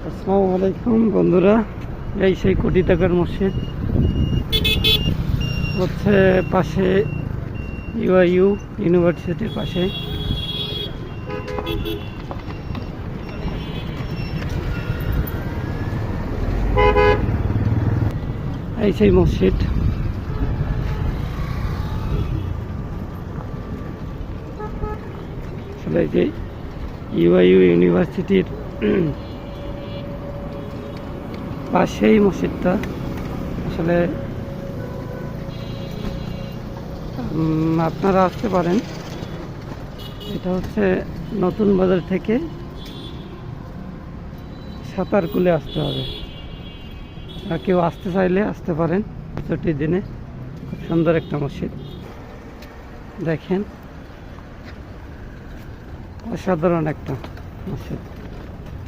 আসসালামু আলাইকুম বন্ধুরা, এই সেই কোটি টাকার মসজিদ হচ্ছে পাশে ইউআইইউ ইউনিভার্সিটির পাশে। এই সেই মসজিদ। আসলে যে ইউআইইউ ইউনিভার্সিটির পাশেই মসজিদটা। আসলে আপনারা আসতে পারেন। এটা হচ্ছে নতুন বাজার থেকে সাতারকুলে আসতে হবে। আর কেউ আসতে চাইলে আসতে পারেন। ছুটির দিনে খুব সুন্দর একটা মসজিদ, দেখেন, অসাধারণ একটা মসজিদ।